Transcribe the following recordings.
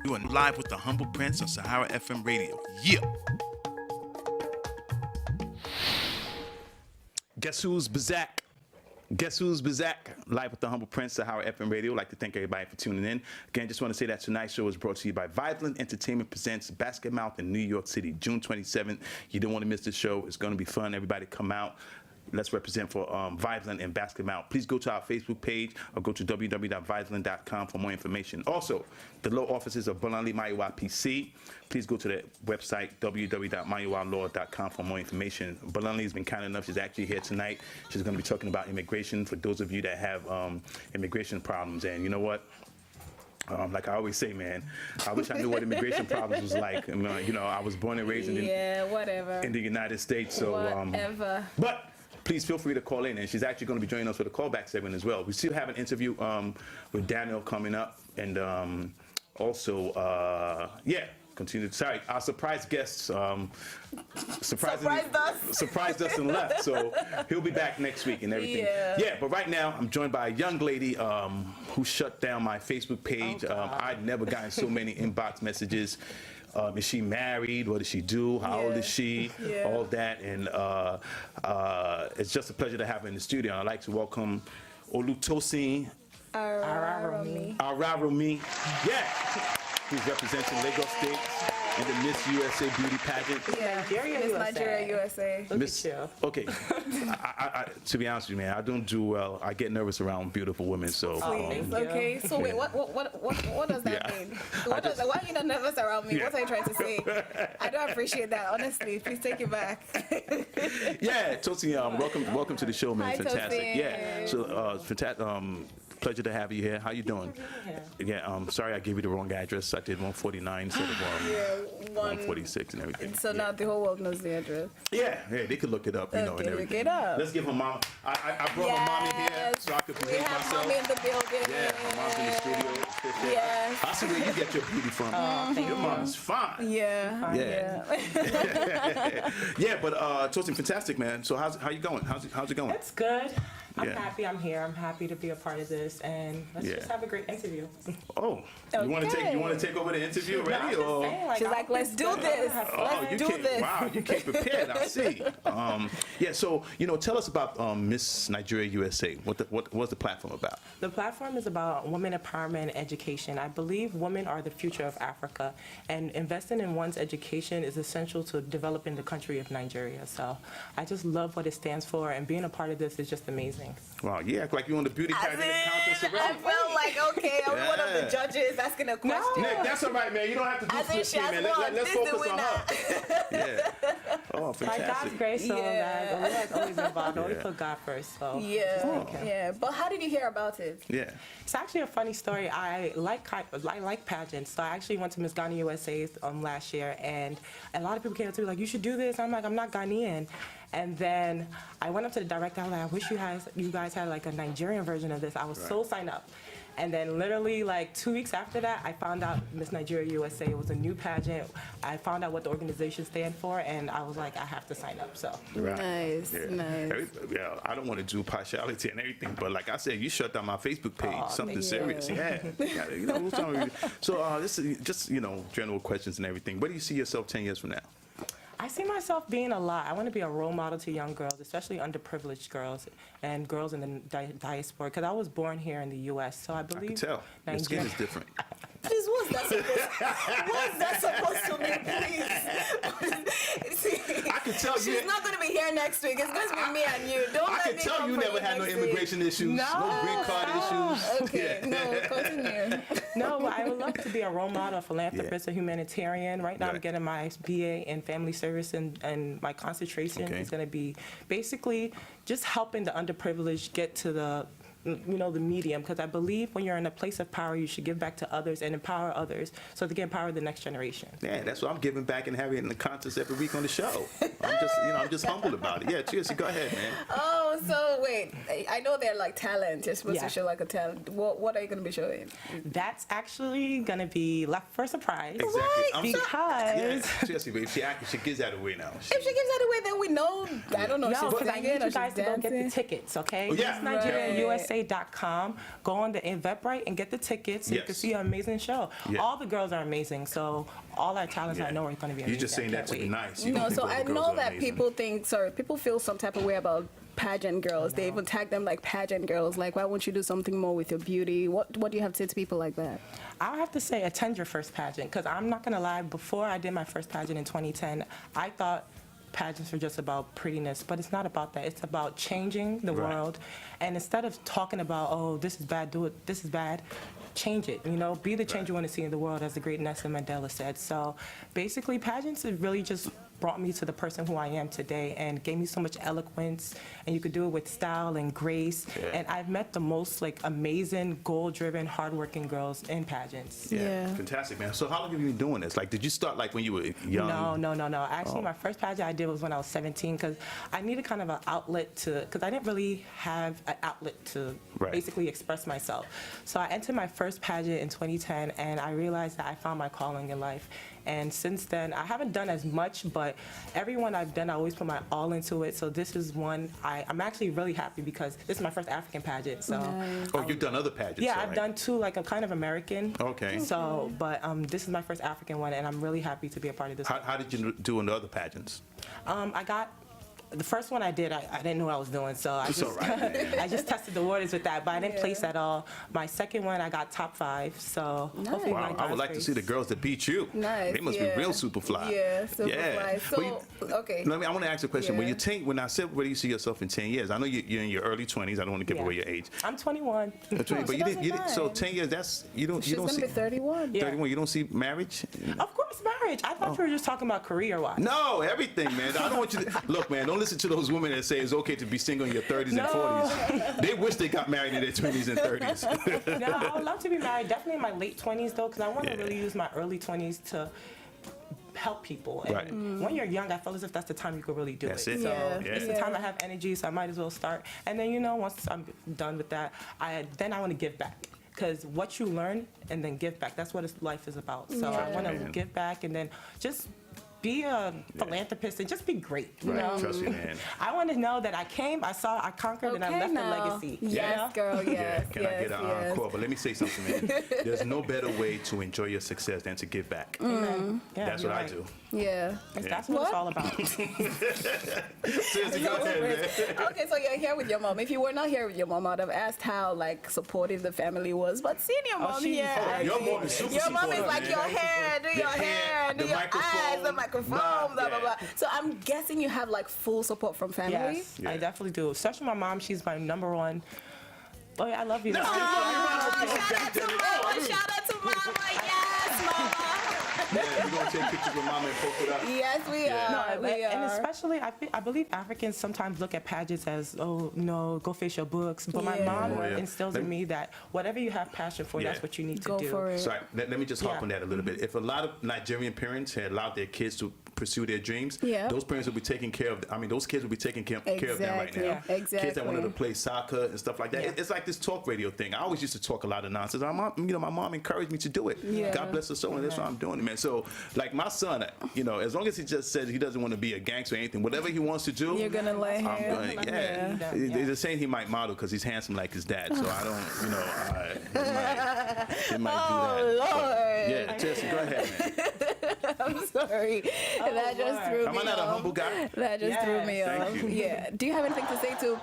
Doing live with the Humble Prince on Sahara FM Radio. Yeah. Guess who's back? Guess who's back? Live with the Humble Prince, Sahara FM Radio. I'd like to thank everybody for tuning in. Again, just want to say that tonight's show is brought to you by Vibrant Entertainment Presents Basket Mouth in New York City, June 27th. You don't want to miss this show. It's going to be fun. Everybody come out. Let's represent for Vibrant and Basket Mouth. Please go to our Facebook page or go to www.vibrant.com for more information. Also, the law offices of Bolani Maiwa PC. Please go to the website www.maiwalaw.com for more information. Bolani has been kind enough. She's actually here tonight. She's going to be talking about immigration for those of you that have immigration problems. And you know what? Like I always say, man, I wish I knew what immigration problems was like. You know, I was born and raised in the United States. So, but please feel free to call in, and she's actually going to be joining us for the callback segment as well. We still have an interview with Daniel coming up, and also, continue. Sorry, our surprise guests surprised us and left, so he'll be back next week and everything. Yeah, but right now I'm joined by a young lady who shut down my Facebook page. I'd never gotten so many inbox messages. Is she married? What does she do? How old is she? All that, and it's just a pleasure to have her in the studio. I'd like to welcome Olutosin Araromi. Yeah, who's representing Lagos State in the Miss USA Beauty Pageant. Miss Nigeria USA. Miss, okay, I, to be honest with you, man, I don't do well. I get nervous around beautiful women, so. Okay, so wait, what does that mean? Why are you not nervous around me? What are you trying to say? I don't appreciate that, honestly. Please take it back. Tosin, welcome to the show, man. Hi, fantastic. Tosin. Yeah, so fantastic. Pleasure to have you here. How you doing? Yeah, sorry I gave you the wrong address. I did 149 instead of 146 and everything. So now the whole world knows the address. Yeah, they could look it up, you know, and everything. Look it up. Let's give her mom. I brought my mommy here so I could present myself. We have mommy in the building. Yeah, my mom's in the studio. Yes. I see where you get your beauty from. Your mom's fine. Yeah. Yeah, but Tosin, fantastic, man. So how you going? How's it going? It's good. I'm happy I'm here. I'm happy to be a part of this, and let's just have a great interview. Oh, you want to take over the interview already? She's like, let's do this. Let's do this. Wow, you came prepared. I see. So tell us about Miss Nigeria USA. What's the platform about? The platform is about women empowerment and education. I believe women are the future of Africa, and investing in one's education is essential to developing the country of Nigeria. So I just love what it stands for, and being a part of this is just amazing. Wow, you act like you're on the beauty pageant contest. I felt like, okay, I'm one of the judges asking a question. No. Nick, that's all right, man. You don't have to do this, man. Let's focus on her. Oh, fantastic. By God's grace, so guys, we're always involved. Always put God first. So But how did you hear about it? Yeah. It's actually a funny story. I like pageants, so I actually went to Miss Ghana USA last year, and a lot of people came up to me like, you should do this. I'm like, I'm not Ghanaian. And then I went up to the director. I was like, I wish you guys had like a Nigerian version of this. I was so signed up. And then literally like 2 weeks after that, I found out Miss Nigeria USA was a new pageant. I found out what the organization stand for, and I was like, I have to sign up. So nice. I don't want to do partiality and everything, but like I said, you shut down my Facebook page. Something serious. Yeah. So this is just general questions and everything. Where do you see yourself 10 years from now? I see myself being a lot. I want to be a role model to young girls, especially underprivileged girls and girls in the diaspora, because I was born here in the U.S., so I believe... I can tell. Your skin is different. Please, what's that supposed to mean, please? I can tell She's not going to be here next week. It's going to be me and you. I can tell you never had no immigration issues, no green card issues. Okay, no, continue. No, but I would love to be a role model, a philanthropist, a humanitarian. Right now I'm getting my BA in family service, and my concentration is going to be basically just helping the underprivileged get to the medium, because I believe when you're in a place of power, you should give back to others and empower others so they can empower the next generation. Yeah, that's what I'm giving back and having the contest every week on the show. I'm just humbled about it. Yeah, cheers. Go ahead, man. Oh, so wait, I know they're like talent. You're supposed to show like a talent. What are you going to be showing? That's actually going to be left for a surprise. Exactly. Because seriously, but if she gives that away now. If she gives that away, then we know. I don't know. No, because I need you guys to go get the tickets, okay? Yeah. Nigeria USA GanieUSA.com. Go on the Eventbrite and get the tickets so you can see an amazing show. Yeah. All the girls are amazing, so all our talents I know are going to be amazing. You're just saying that to be nice. You No, don't so think all I the girls know are that amazing. people feel some type of way about pageant girls. They even tag them like pageant girls. Like, why won't you do something more with your beauty? What do you have to say to people like that? I have to say, attend your first pageant, because I'm not going to lie, before I did my first pageant in 2010, I thought pageants were just about prettiness, but it's not about that. It's about changing the world. And instead of talking about, oh, this is bad, do it, this is bad, change it, be the change you want to see in the world, as the great Nelson Mandela said. So basically, pageants have really just brought me to the person who I am today and gave me so much eloquence, and you could do it with style and grace. And I've met the most amazing, goal-driven, hardworking girls in pageants. Yeah. Fantastic, man. So how long have you been doing this? Like, did you start when you were young? No. Actually, my first pageant I did was when I was 17, because I needed kind of an outlet because I didn't really have an outlet to basically express myself. So I entered my first pageant in 2010, and I realized that I found my calling in life. And since then, I haven't done as much, but everyone I've done, I always put my all into it. So this is one I'm actually really happy, because this is my first African pageant. So You've done other pageants? Yeah, I've done two, a kind of American. Okay. So, but this is my first African one, and I'm really happy to be a part of this. How did you do in the other pageants? I got. The first one I did, I didn't know what I was doing, so I just tested the waters with that, but I didn't place at all. My second one, I got top 5, so hopefully Wow, I would like to see the girls that beat you. Nice. They must be real super fly. Yeah, super fly. So, okay. I want to ask you a question. When I said, where do you see yourself in 10 years? I know you're in your early 20s. I don't want to give away your age. I'm 21. But you didn't. So 10 years. You don't She's see. gonna be 31. 31. You don't see marriage. Of course, marriage. I thought you were just talking about career-wise. No, everything, man. I don't want you to look, man. Don't listen to those women that say it's okay to be single in your 30s and 40s. They wish they got married in their 20s and 30s. No, I would love to be married. Definitely in my late 20s, though, because I want to really use my early 20s to help people. And when you're young, I feel as if that's the time you could really do it. So it's the time I have energy, so I might as well start. And then, once I'm done with that, I want to give back. Because what you learn and then give back, that's what life is about. So I want to give back and then just be a philanthropist and just be great. You know? Trust me, man. I want to know that I came, I saw, I conquered, and I left a legacy. Yes, girl, yes. Can I get an encore? But let me say something, man. There's no better way to enjoy your success than to give back. That's what I do. Yeah. That's what it's all about. Seriously, go ahead, man. Okay, so you're here with your mom. If you were not here with your mom, I'd have asked how supportive the family was. But seeing your mom here, your mom is super your mom is supportive, like man. your hair, do your hair, do your eyes, the microphone, blah blah blah. So I'm guessing you have full support from family. Yes, I definitely do. Especially my mom. She's my number one. Oh, yeah, I love you. Shout out to mama. Shout out to mama. Yes, mama. Yeah, we're going to take pictures with mama and post it up. Yes, we are. And especially, I believe Africans sometimes look at pageants as, oh, no, go face your books. But my mom instills in me that whatever you have passion for, that's what you need to do. Go for it. Sorry, let me just hop on that a little bit. If a lot of Nigerian parents had allowed their kids to pursue their dreams, those parents will be taking care of, those kids will be taking care of them right now. Yeah, exactly. Kids that wanted to play soccer and stuff like that. It's like this talk radio thing. I always used to talk a lot of nonsense. My mom encouraged me to do it. God bless her soul, and that's why I'm doing it, man. So, my son, as long as he just says he doesn't want to be a gangster or anything, whatever he wants to do, you're gonna let him. I'm going, They're saying he might model because he's handsome like his dad. So I don't, he might do that. Lord. But, Jesse, go ahead, man. I'm sorry. That just threw me off. Am I not a humble guy? That just threw me off. Thank you. Yeah. Do you have anything to say to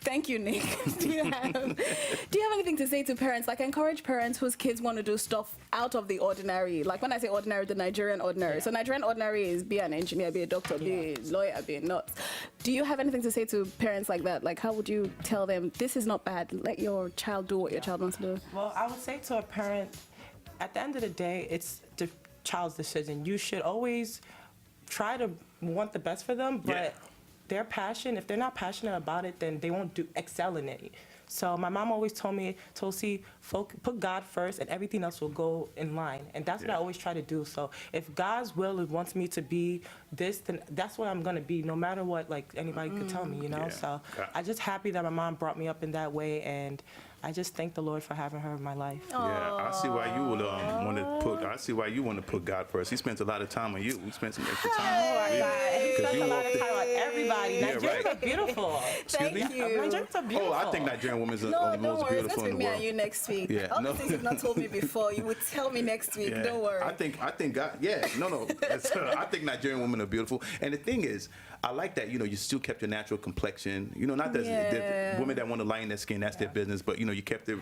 Thank you, Nick. Do you have anything to say to parents? Encourage parents whose kids want to do stuff out of the ordinary. When I say ordinary, the Nigerian ordinary. So Nigerian ordinary is be an engineer, be a doctor, be a lawyer, be a nurse. Do you have anything to say to parents like that? How would you tell them, this is not bad, let your child do what your child wants to do? Well, I would say to a parent, at the end of the day, it's the child's decision. You should always try to want the best for them, but their passion, if they're not passionate about it, then they won't excel in it. So my mom always told me, Tosi, put God first and everything else will go in line. And that's what I always try to do. So if God's will wants me to be this, then that's what I'm going to be, no matter what anybody could tell me, So I'm just happy that my mom brought me up in that way, and I just thank the Lord for having her in my life. Yeah, I see why you would want to put. I see why you want to put God first. He spends a lot of time on you. We spent some extra time. Oh my God. He Because spends you a lot of walked time on everybody. Yeah, Nigerians right. are beautiful. Excuse me? Thank you. Nigerians are beautiful. Oh, I think Nigerian women are No, the don't most worry. It's beautiful going in to be the me world. and you next week. Yeah, All no. the things you've not told me before, you would tell me next week. Yeah. Don't worry. I think God. Yeah, no. I think Nigerian women are beautiful, and the thing is, I like that. You still kept your natural complexion. Not that the women that want to lighten their skin, that's their business. But you kept it,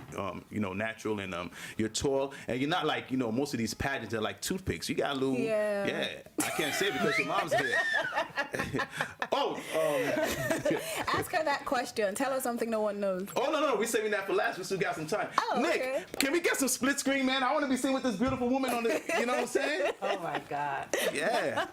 natural, and you're tall, and you're not like most of these pageants are like toothpicks. You got a little. Yeah. I can't say it because your mom's here. Ask her that question. Tell her something no one knows. Oh no, we're saving that for last. We still got some time. Oh, Nick, okay. can we get some split screen, man? I want to be seen with this beautiful woman on the. You know what I'm saying? Oh my God. Yeah.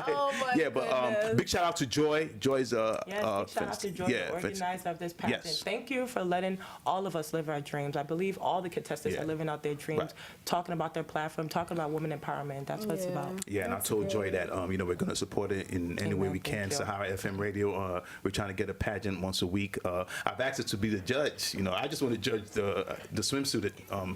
Oh my Yeah, but goodness. big shout out to Joy. Joy's Yes, big shout out to Joy, the organizer of this pageant. Yes. Thank you for letting all of us live our dreams. I believe all the contestants Yeah. are living out their dreams, Right. talking about their platform, talking about women empowerment. That's what it's about. Yeah, and I That's told Joy great. that we're going to support it in any way Amen. we can. Thank you. SaharaFMRadio. We're trying to get a pageant once a week. I've asked her to be the judge. I just want to judge the swimsuit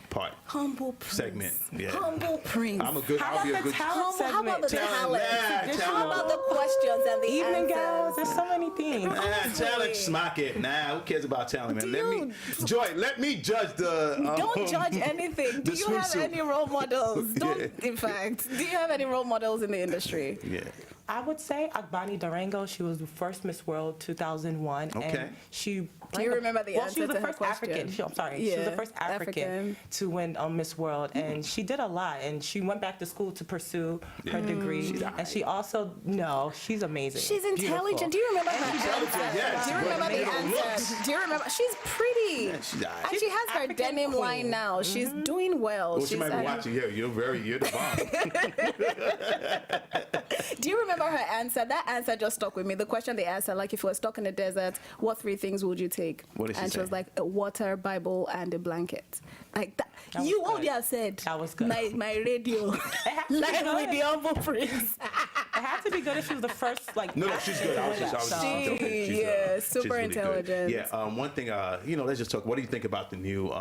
part Humble prince. segment. Yeah. Humble prince. I'll be How a about the good. talent How about the segment? talent? Yeah, How about the questions and the Evening answers? gals, there's so many things. Talent, smack it. Nah, who cares about talent, man? Joy, let me judge the. Don't judge anything. Do the you have swimsuit. any role models? Don't. Yeah. In fact, do you have any role models in the industry? Yeah. I would say Agbani Durango. She was the first Miss World 2001, Okay. and she. Do you remember the Well, she was answer the to her first question? African. She was Yeah, the first African African. to win Miss World, and she did a lot. And she went back to school to pursue her degree, She's and she also she's amazing. She's Beautiful. intelligent. Do you remember her intelligent, answer? yes. Do you remember the answer? Do you remember? She's pretty. Yeah, she's all right. And she has her African denim queen. line now. She's doing well. Oh, she She's might be watching. Yeah, you're the bomb. Do you remember her answer? That answer just stuck with me. The question they asked her, like, if you were stuck in the desert, what 3 things would you take? What did she And she say? was like, a water, Bible, and a blanket. Like that. That was You good. would have said, That was good. My radio, had to be like with good. the humble prince. It had to be good if she was the first, like. No, she's good. I was just joking. She's, Yeah, she's super really good. intelligent. Yeah. One thing. Let's just talk. What do you think about the new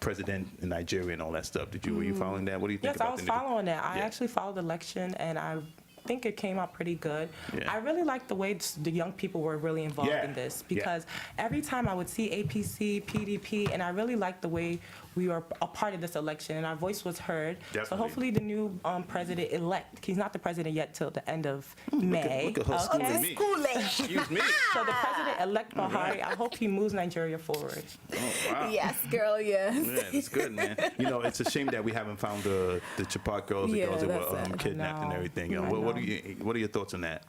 president in Nigeria and all that stuff? Were you following that? What do you think Yes, I about was the new? following that. I Yeah. actually followed the election, and I think it came out pretty good. Yeah. I really liked the way the young people were really involved Yeah. in this, Yeah. because every time I would see APC, PDP, and I really liked the way we were a part of this election, and our voice was heard. Definitely. So hopefully the new president-elect, he's not the president yet till the end of May. Look at her schooling me. Excuse me. So the president-elect Buhari, I hope he moves Nigeria forward. Oh, wow. Yes, girl, yes. Yeah, it's good, man. It's a shame that we haven't found the Chapart girls, the Yeah, girls that that's were sad. kidnapped and I know. everything. I What know. are your thoughts on that?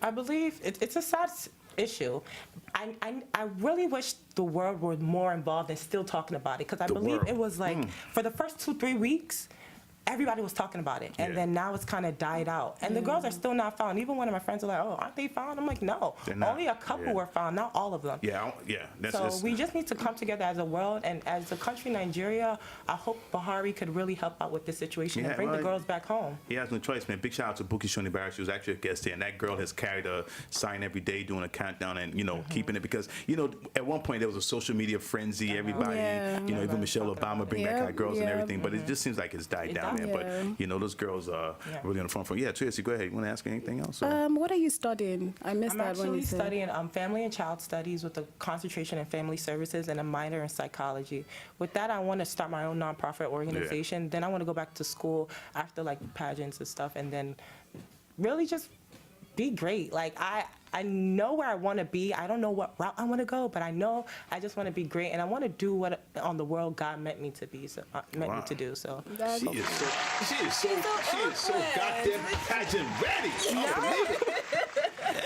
I believe it's a sad issue. I really wish the world were more involved and still talking about it, because I The believe world. it was like for the first 2-3 weeks, everybody was talking about it, and Yeah. then now it's kind of died out. And the girls are still not found. Even one of my friends are like, "Oh, aren't they found?" I'm like, "No, They're not. only a couple Yeah. were found, not all of them." Yeah. That's So just, we just need to come together as a world, and as a country, Nigeria. I hope Buhari could really help out with this situation Yeah, and bring the well, girls back home. He has no choice, man. Big shout out to Buki Shonibara. She was actually a guest here, and that girl has carried a sign every day doing a countdown and, keeping it, because, at one point there was a social media frenzy. Everybody, Yeah. even Michelle Obama bring back our Yep, girls and yep. everything, but it just seems like it's died It down, died. man. Yeah. But, those girls are really on the front. Yeah, Tracy, go ahead. You want to ask anything else? or- What are you studying? I missed I'm that when actually you said. studying family and child studies with a concentration in family services and a minor in psychology. With that, I want to start my own nonprofit organization. Then I want to go back to school after pageants and stuff, and then really just be great. I know where I want to be. I don't know what route I want to go, but I know I just want to be great, and I want to do what on the world God meant me to be, meant me to do. So. That's She is so goddamn pageant ready.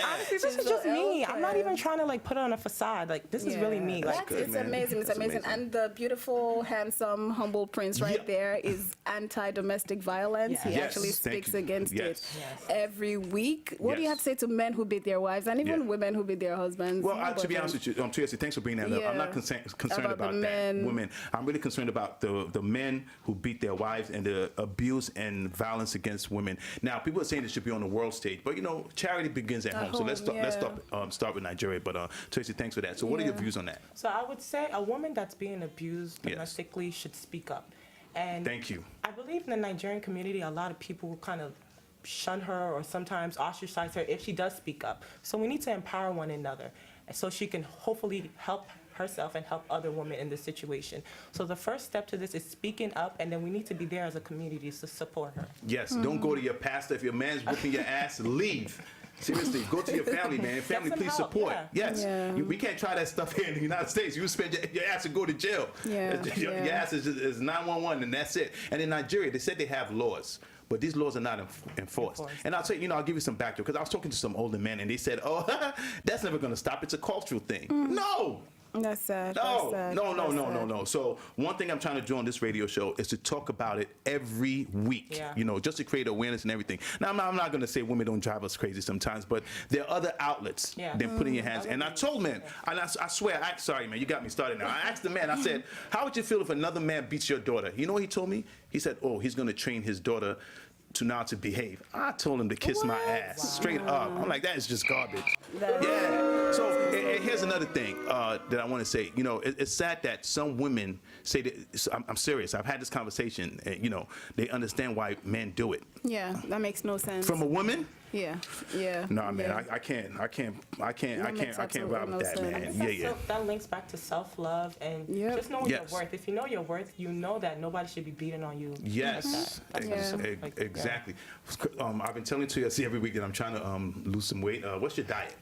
Honestly, this She's is so just me. I'm not eloquent. even trying to put on a facade. This is really me. That's, good, it's man. amazing. It's That's amazing. amazing. And the beautiful, handsome, humble prince right Yeah. there is anti-domestic violence. Yeah. He Yes, actually thank speaks you. against Yes. it Yes. every week. What do you Yes. have to say to men who beat their wives and even Yeah. women who beat their husbands? Well, to be honest with you, Tracy, thanks for bringing that up. I'm not Yeah. concerned About the about that. men. Women. I'm really concerned about the men who beat their wives and the abuse and violence against women. Now, people are saying it should be on the world stage, but charity begins at home. So let's start with Nigeria. But Tracy, thanks for that. So what are your Yeah. views on that? So I would say a woman that's being abused Yes. domestically should speak up. And Thank you. I believe in the Nigerian community, a lot of people kind of shun her or sometimes ostracize her if she does speak up. So we need to empower one another so she can hopefully help herself and help other women in this situation. So the first step to this is speaking up, and then we need to be there as a community to support her. Yes, don't go to your pastor. If your man's whooping your ass, leave. Seriously, go to your family, man. Family, some please help, support. yeah. Yes, Yeah. We can't try that stuff here in the United States. You spend your ass and go to jail. Yeah, Your yeah. ass is 911, and that's it. And in Nigeria, they said they have laws, but these laws are not enforced. And I'll tell you, I'll give you some backdrop, because I was talking to some older men, and they said, "Oh, that's never going to stop. It's a cultural thing." No. That's sad. No, That's sad. no, no, That's no, no, sad. no. So one thing I'm trying to do on this radio show is to talk about it every week, Yeah. just to create awareness and everything. Now, I'm not going to say women don't drive us crazy sometimes, but there are other outlets than putting your hands. And I told men, and I swear, sorry, man, you got me started now. I asked the man, I said, how would you feel if another man beats your daughter? You know what he told me? He said, oh, he's going to train his daughter to behave. I told him to kiss my ass straight up. I'm like, that is just garbage. Yeah. So and here's another thing that I want to say. It's sad that some women say that. I'm serious. I've had this conversation, and they understand why men do it. Yeah, that makes no sense. From a woman? Yeah, yeah. Nah, man, yeah. I can't makes I can't vibe absolutely with that, no man. sense. Yeah. That links back to self-love and Yep. just knowing Yes. your worth. If you know your worth, you know that nobody should be beating on you. Yes, Like that. That's Yeah. just, like, yeah. exactly. I've been telling TLC every week that I'm trying to lose some weight. What's your diet?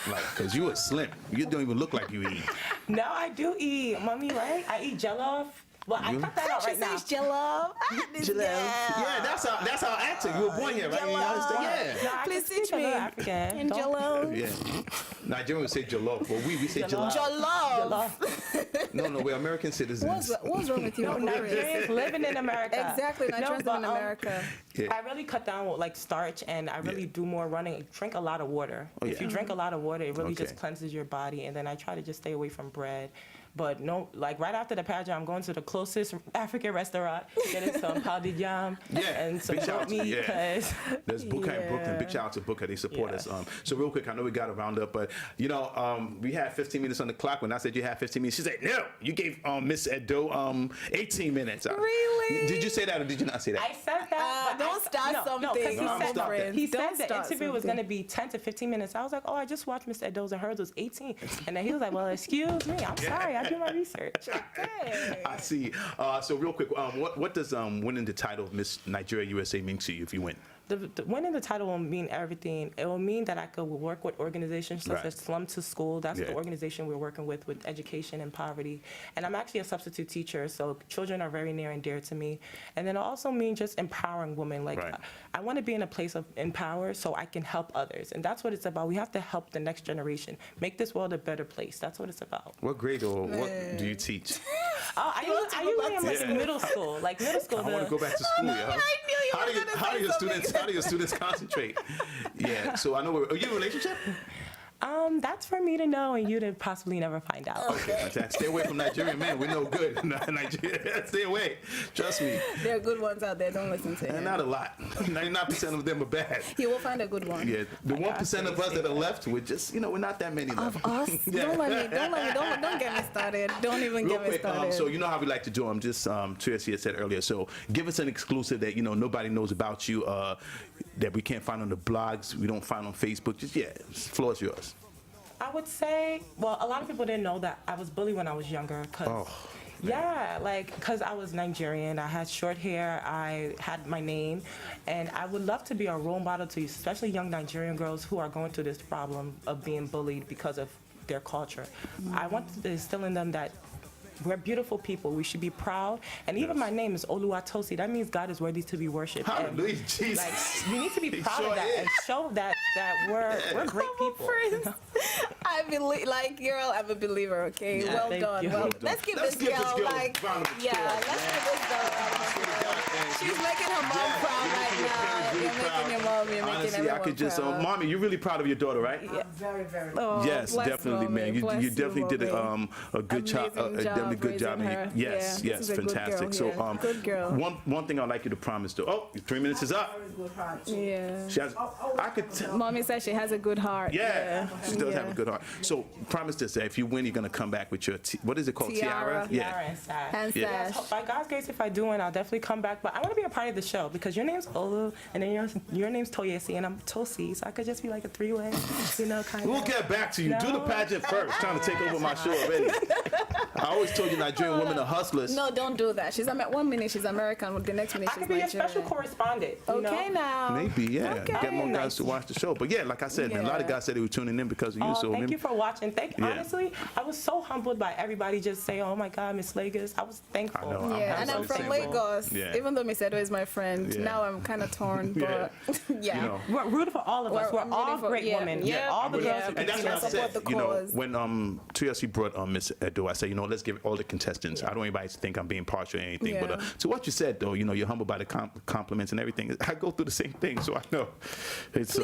Like, cause you are slim. You don't even look like you eat. No, I do eat, mommy, right? I eat Jell-O. Well, I cut that out right now. Jell-O. Yeah, that's our accent. You were born here, right? You understand? Yeah. No, I Please can speak teach a me. little African. And Don't- Jell-O. Yeah. Nigerians would say jollof, but we say jollof. Jollof. No, we're American citizens. What's wrong with you? No, Nigerians living in America. Exactly, Nigerians but, in America. Yeah. I really cut down with like starch, and I really do more running. Drink a lot of water. If you drink a lot of water, it really just cleanses your body. And then I try to just stay away from bread. But no, like right after the pageant, I'm going to the closest African restaurant, getting some pounded yam and some big shout out goat to- meat. yeah. Because There's Booker in Brooklyn. Big Yeah. shout out to Booker. They support Yes. us. So real quick, I know we got to round up, but we had 15 minutes on the clock. When I said you had 15 minutes, she said, no, you gave Miss Edo 18 minutes. Really? Did you say that or did you not say that? I said that. but Don't start something. No, because No, I'm he said, stop that. he Don't said the start interview was something. going to be 10 to 15 minutes. I was like, oh, I just watched Miss Edo's and hers was 18. And then he was like, well, excuse me. I'm sorry. I do my research. Okay. I see. So real quick, what does winning the title of Miss Nigeria USA mean to you if you win? The winning the title will mean everything. It will mean that I could work with organizations such Right. as Slum to School. That's Yeah. the organization we're working with education and poverty. And I'm actually a substitute teacher, so children are very near and dear to me. And then it also means just empowering women. Like, Right. I want to be in a place of empower so I can help others. And that's what it's about. We have to help the next generation, make this world a better place. That's what it's about. What grade or what do you teach? Oh, I usually am like in middle school. Like middle school. I want to go back to school, yo. I knew you were gonna How say do your something. students concentrate? Yeah. So I know. Are you in a relationship? That's for me to know and you to possibly never find out. Okay. Stay away from Nigerian men. We're no good. Nigeria. Stay away. Trust me. There are good ones out there. Don't listen to And him. not a lot. 99% of them are bad. You will find a good one. Yeah. The 1% of us that are left, we're just, we're not that many left. Of us? Yeah. Don't get me started. Don't even Real get me quick, started. so you know how we like to do them. Just Tracy had said earlier. So give us an exclusive that nobody knows about you, that we can't find on the blogs, we don't find on Facebook. Just floor is yours. I would say, well, a lot of people didn't know that I was bullied when I was younger. Because I was Nigerian. I had short hair. I had my name. And I would love to be a role model to especially young Nigerian girls who are going through this problem of being bullied because of their culture. I want to instill in them that we're beautiful people. We should be proud. And even my name is Olutosin. That means God is worthy to be worshipped. Hallelujah, And, Jesus. like, we need to be He proud sure of that is. and show that we're great people. I believe, girl, I'm a believer. Okay, Yeah, well thank done. you. Well, Well done. let's give Let's this give this girl girl a round of applause, let's man. give this girl a round of applause. She's making her mom proud right really you're proud. making your mom, you're making Honestly, I everyone could just, proud. Mommy, you're really proud of your daughter, right? Yeah. Very, very. Oh, Yes, bless definitely, mommy, man. You bless definitely did mommy. a good job, Amazing definitely good job. raising her. Yes, Yeah, yes, this is a good fantastic. girl, So, yeah. Good girl. one thing I'd like you to promise to. Oh, your 3 minutes is up. Very good heart. Yeah. She has. I could tell. Mommy says she has a good heart. Yeah, she does have a Yeah. good heart. So promise this: that if you win, you're gonna come back with your what is it called? Tiara. Tiara and sash. And Yeah. sash. By God's grace, if I do win, I'll definitely come back. But I want to be a part of the show because your name's Olu, and then your name's Toyesi, and I'm Tosi. So I could just be like a three-way, kind of. We'll get back to you. Do the No. pageant first. Trying to take over my show already. I always told you Nigerian women are hustlers. No, don't do that. She's 1 minute she's American, the next minute I she's could be a Nigerian. special correspondent. You Okay know? now. Maybe, yeah. Okay. Get more guys to watch the show. But yeah, like I said, man, a lot of Yeah. guys said they were tuning in because of you. Oh, So thank maybe- you for watching. Yeah. Honestly, I was so humbled by everybody just saying, "Oh my God, Miss Lagos." I was thankful. I know. Yeah, and I'm so from thankful. Lagos. Yeah. Even though Miss Edo is my friend, Yeah. now I'm kind of torn. But yeah. You know. We're rooting for all of us. We're I'm all rooting for- great yeah. women. Yeah. All the Yeah. girls. And that's what I Support said. the You know, cause. when Tuyasi brought Miss Edo, I said, let's give all the contestants. I don't want anybody to think I'm being partial or anything. But Yeah. to what you said, though, you're humbled by the compliments and everything. I go through the same thing, so I know. It's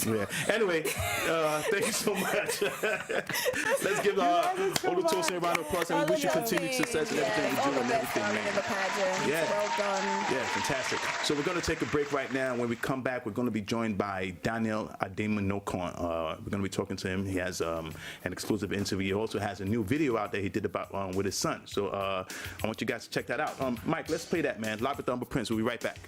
yeah. Anyway, thank you so much. Let's give Olutosin a round of applause, and we wish you continued success in everything you all do the and best everything, in man. the pageant. Yeah. Well done. Yeah, fantastic. So we're going to take a break right now. When we come back, we're going to be joined by Daniel Ademanokon. We're going to be talking to him. He has an exclusive interview. He also has a new video out there he did about with his son. So I want you guys to check that out. Mike, let's play that, man. Live with the Humble Prince. We'll be right back.